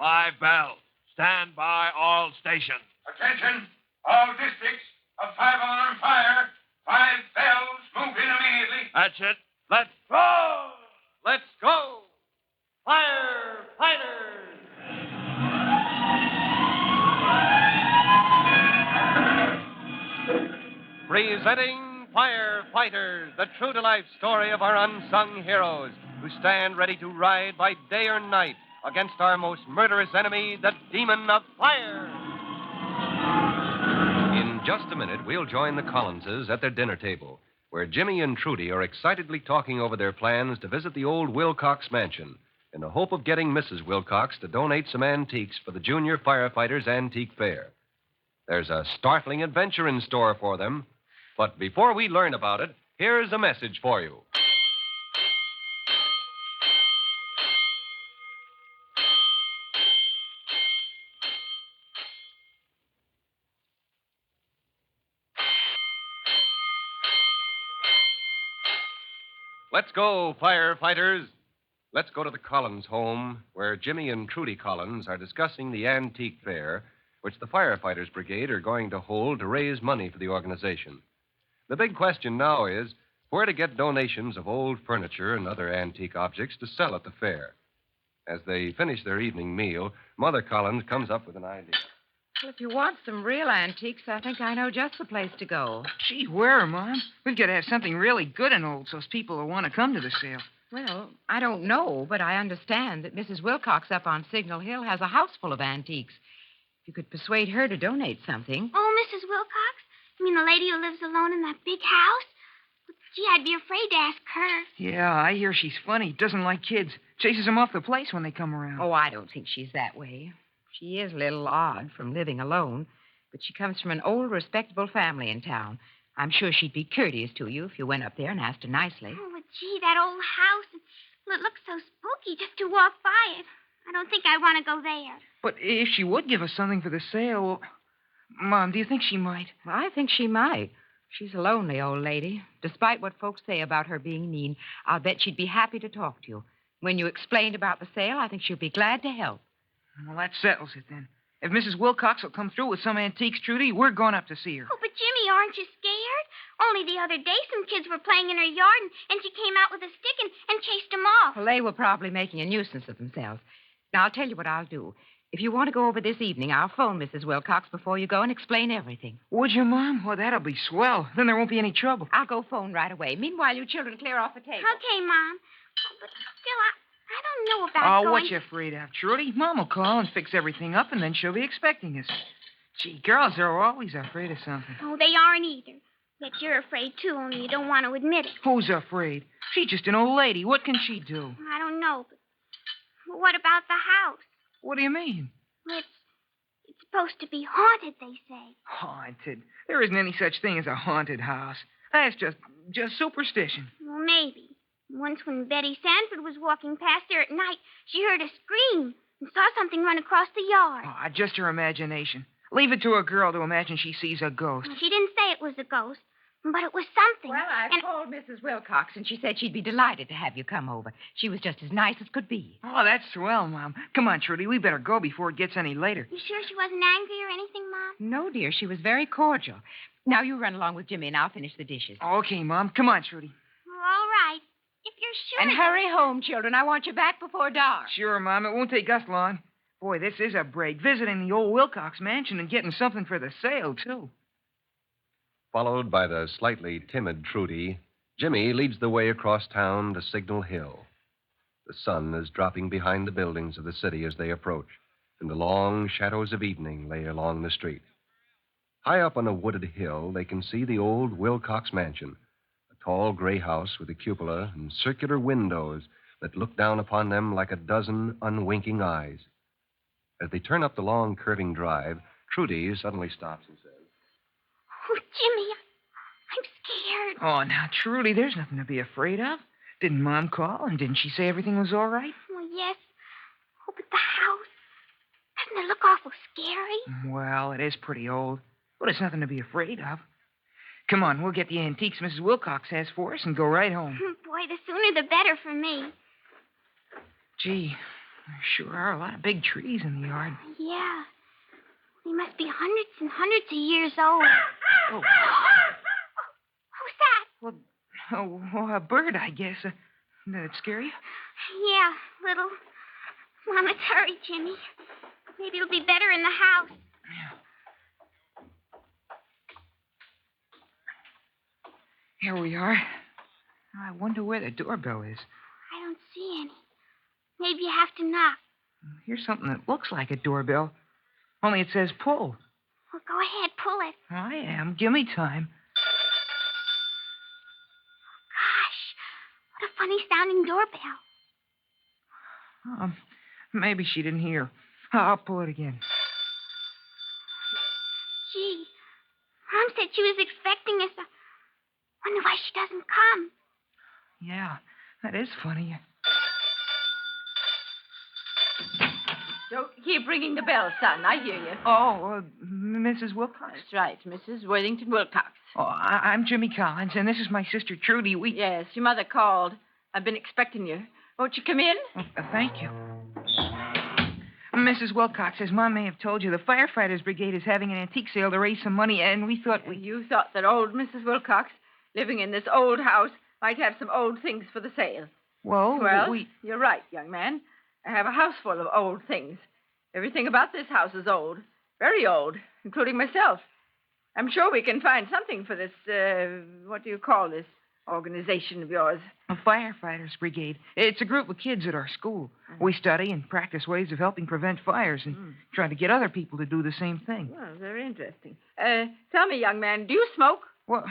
5 bells. Stand by all stations. Attention, all districts. A 5-alarm fire. 5 bells. Move in immediately. That's it. Let's go! Let's go! Firefighters! Presenting Firefighters, the true-to-life story of our unsung heroes who stand ready to ride by day or night against our most murderous enemy, the demon of fire. In just a minute, we'll join the Collinses at their dinner table, where Jimmy and Trudy are excitedly talking over their plans to visit the old Wilcox mansion in the hope of getting Mrs. Wilcox to donate some antiques for the Junior Firefighters Antique Fair. There's a startling adventure in store for them. But before we learn about it, here's a message for you. Let's go, firefighters. Let's go to the Collins home, where Jimmy and Trudy Collins are discussing the antique fair, which the Firefighters Brigade are going to hold to raise money for the organization. The big question now is where to get donations of old furniture and other antique objects to sell at the fair. As they finish their evening meal, Mother Collins comes up with an idea. Well, if you want some real antiques, I think I know just the place to go. Gee, where, Mom? We've got to have something really good and old so people will want to come to the sale. Well, I don't know, but I understand that Mrs. Wilcox up on Signal Hill has a house full of antiques. If you could persuade her to donate something. Oh, Mrs. Wilcox? You mean the lady who lives alone in that big house? Gee, I'd be afraid to ask her. Yeah, I hear she's funny. Doesn't like kids. Chases them off the place when they come around. Oh, I don't think she's that way. She is a little odd from living alone, but she comes from an old, respectable family in town. I'm sure she'd be courteous to you if you went up there and asked her nicely. Oh, but gee, that old house, it looks so spooky just to walk by it. I don't think I want to go there. But if she would give us something for the sale, Mom, do you think she might? Well, I think she might. She's a lonely old lady. Despite what folks say about her being mean, I'll bet she'd be happy to talk to you. When you explained about the sale, I think she'll be glad to help. Well, that settles it then. If Mrs. Wilcox will come through with some antiques, Trudy, we're going up to see her. Oh, but Jimmy, aren't you scared? Only the other day some kids were playing in her yard, and she came out with a stick and chased them off. Well, they were probably making a nuisance of themselves. Now, I'll tell you what I'll do. If you want to go over this evening, I'll phone Mrs. Wilcox before you go and explain everything. Would you, Mom? Well, that'll be swell. Then there won't be any trouble. I'll go phone right away. Meanwhile, you children clear off the table. Okay, Mom. Oh, but still, I don't know about going. Oh, what you afraid of, Trudy? Mom will call and fix everything up, and then she'll be expecting us. Gee, girls are always afraid of something. Oh, they aren't either. Yet you're afraid, too, only you don't want to admit it. Who's afraid? She's just an old lady. What can she do? I don't know, but what about the house? What do you mean? It's supposed to be haunted, they say. Haunted? There isn't any such thing as a haunted house. That's just superstition. Well, maybe. Once when Betty Sanford was walking past there at night, she heard a scream and saw something run across the yard. Oh, just her imagination. Leave it to a girl to imagine she sees a ghost. Well, she didn't say it was a ghost, but it was something. Well, I called Mrs. Wilcox, and she said she'd be delighted to have you come over. She was just as nice as could be. Oh, that's swell, Mom. Come on, Trudy. We better go before it gets any later. You sure she wasn't angry or anything, Mom? No, dear. She was very cordial. Now you run along with Jimmy, and I'll finish the dishes. Okay, Mom. Come on, Trudy. Well, all right. If you're sure. And hurry home, children. I want you back before dark. Sure, Mom. It won't take us long. Boy, this is a break. Visiting the old Wilcox mansion and getting something for the sale, too. Followed by the slightly timid Trudy, Jimmy leads the way across town to Signal Hill. The sun is dropping behind the buildings of the city as they approach, and the long shadows of evening lay along the street. High up on a wooded hill, they can see the old Wilcox mansion, a tall gray house with a cupola and circular windows that look down upon them like a dozen unwinking eyes. As they turn up the long, curving drive, Trudy suddenly stops and says, Oh, Jimmy, I'm scared. Oh, now, Trudy, there's nothing to be afraid of. Didn't Mom call, and didn't she say everything was all right? Well, yes. Oh, but the house, doesn't it look awful scary? Well, it is pretty old, but it's nothing to be afraid of. Come on, we'll get the antiques Mrs. Wilcox has for us and go right home. Boy, the sooner the better for me. Gee, There sure are a lot of big trees in the yard. Yeah. They must be hundreds and hundreds of years old. Oh. Who's that? A bird, I guess. Did it scare you? Yeah, little. Mama, hurry, Jimmy. Maybe it'll be better in the house. Yeah. Here we are. I wonder where the doorbell is. I don't see any. Maybe you have to knock. Here's something that looks like a doorbell. Only it says pull. Well, go ahead, pull it. I am. Give me time. Gosh, what a funny sounding doorbell. Maybe she didn't hear. I'll pull it again. Gee, Mom said she was expecting us. Wonder why she doesn't come. Yeah, that is funny. Don't keep ringing the bell, son. I hear you. Oh, Mrs. Wilcox? That's right, Mrs. Worthington Wilcox. Oh, I'm Jimmy Collins, and this is my sister, Trudy. Yes, your mother called. I've been expecting you. Won't you come in? Thank you. Mrs. Wilcox, as Mom may have told you, the Firefighters Brigade is having an antique sale to raise some money, and we thought You thought that old Mrs. Wilcox, living in this old house, might have some old things for the sale. Well, you're right, young man. I have a house full of old things. Everything about this house is old. Very old, including myself. I'm sure we can find something for this, what do you call this organization of yours? A Firefighters Brigade. It's a group of kids at our school. We study and practice ways of helping prevent fires and try to get other people to do the same thing. Well, very interesting. Tell me, young man, do you smoke? Well,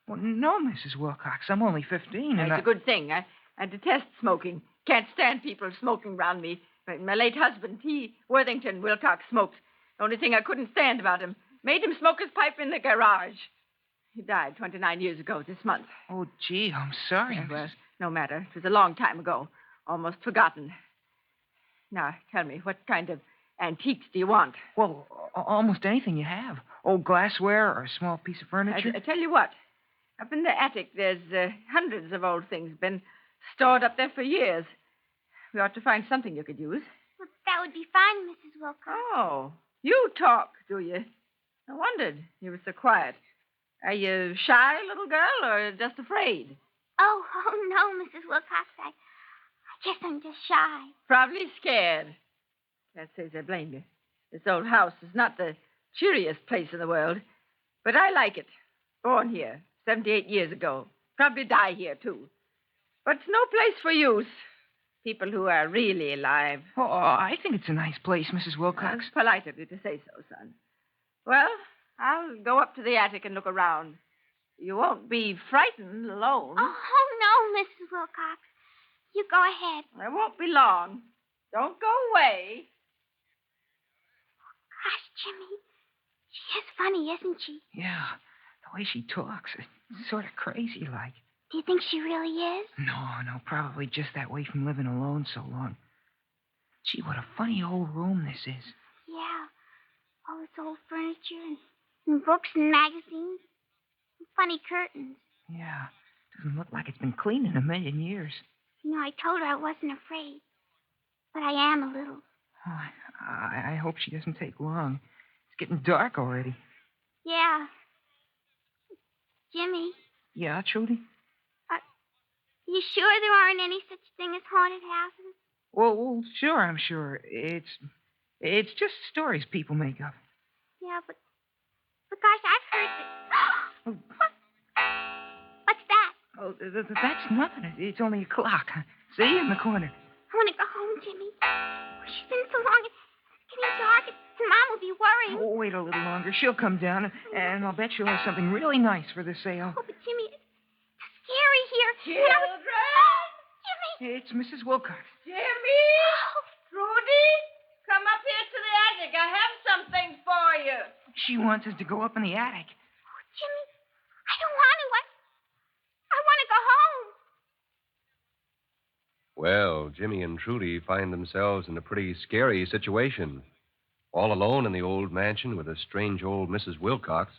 no, Mrs. Wilcox. I'm only 15. It's a good thing. I detest smoking. Can't stand people smoking around me. My late husband, Worthington Wilcox, smoked. The only thing I couldn't stand about him. Made him smoke his pipe in the garage. He died 29 years ago this month. Oh, gee, I'm sorry. Well, no matter. It was a long time ago. Almost forgotten. Now, tell me, what kind of antiques do you want? Well, almost anything you have. Old glassware or a small piece of furniture. I tell you what. Up in the attic, there's hundreds of old things been stored up there for years. We ought to find something you could use. Well, that would be fine, Mrs. Wilcox. Oh, you talk, do you? I wondered. You were so quiet. Are you shy, little girl, or just afraid? Oh, no, Mrs. Wilcox. I guess I'm just shy. Probably scared. Can't say I blame you. This old house is not the cheeriest place in the world, but I like it. Born here 78 years ago. Probably die here, too. But it's no place for youth. People who are really alive. Oh, I think it's a nice place, Mrs. Wilcox. It's polite of you to say so, son. Well, I'll go up to the attic and look around. You won't be frightened alone. Oh, no, Mrs. Wilcox. You go ahead. I won't be long. Don't go away. Gosh, Jimmy. She is funny, isn't she? Yeah. The way she talks, it's sort of crazy like. Do you think she really is? No, probably just that way from living alone so long. Gee, what a funny old room this is. Yeah. All this old furniture and books and magazines. And funny curtains. Yeah. Doesn't look like it's been cleaned in a million years. You know, I told her I wasn't afraid. But I am a little. Oh, I hope she doesn't take long. It's getting dark already. Yeah. Jimmy. Yeah, Trudy? You sure there aren't any such thing as haunted houses? Well, sure, I'm sure. It's just stories people make up. Yeah, but gosh, I've heard that. What's that? Oh, that's nothing. It's only a clock. See, in the corner. I want to go home, Jimmy. She's been so long. It's getting dark, and Mom will be worrying. Oh, wait a little longer. She'll come down, and I'll bet she'll have something really nice for the sale. Oh, but Jimmy, it's scary here. Children! Jimmy! It's Mrs. Wilcox. Jimmy! Trudy! Come up here to the attic. I have something for you. She wants us to go up in the attic. Oh, Jimmy, I don't want to. I want to go home. Well, Jimmy and Trudy find themselves in a pretty scary situation. All alone in the old mansion with a strange old Mrs. Wilcox,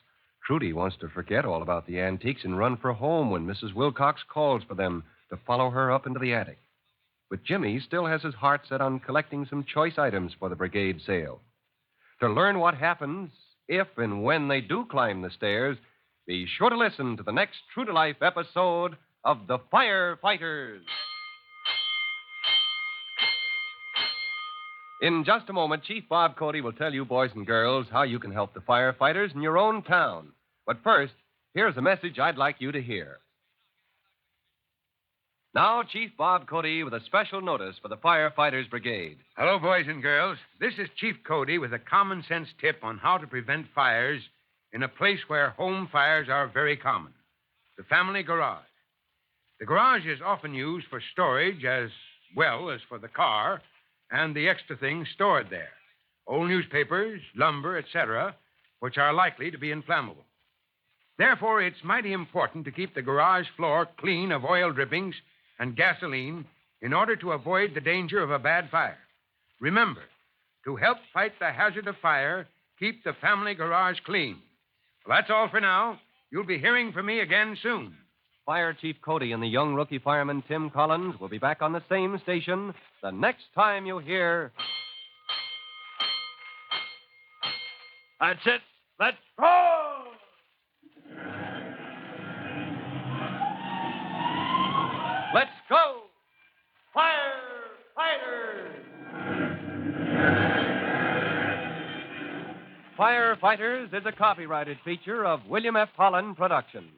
Trudy wants to forget all about the antiques and run for home when Mrs. Wilcox calls for them to follow her up into the attic. But Jimmy still has his heart set on collecting some choice items for the brigade sale. To learn what happens if and when they do climb the stairs, be sure to listen to the next True to Life episode of The Firefighters. In just a moment, Chief Bob Cody will tell you, boys and girls, how you can help the firefighters in your own town. But first, here's a message I'd like you to hear. Now, Chief Bob Cody with a special notice for the Firefighters Brigade. Hello, boys and girls. This is Chief Cody with a common sense tip on how to prevent fires in a place where home fires are very common, the family garage. The garage is often used for storage as well as for the car and the extra things stored there. Old newspapers, lumber, etc., which are likely to be inflammable. Therefore, it's mighty important to keep the garage floor clean of oil drippings and gasoline in order to avoid the danger of a bad fire. Remember, to help fight the hazard of fire, keep the family garage clean. Well, that's all for now. You'll be hearing from me again soon. Fire Chief Cody and the young rookie fireman Tim Collins will be back on the same station the next time you hear... That's it. Let's go! Let's go! Firefighters! Firefighters is a copyrighted feature of William F. Holland Productions.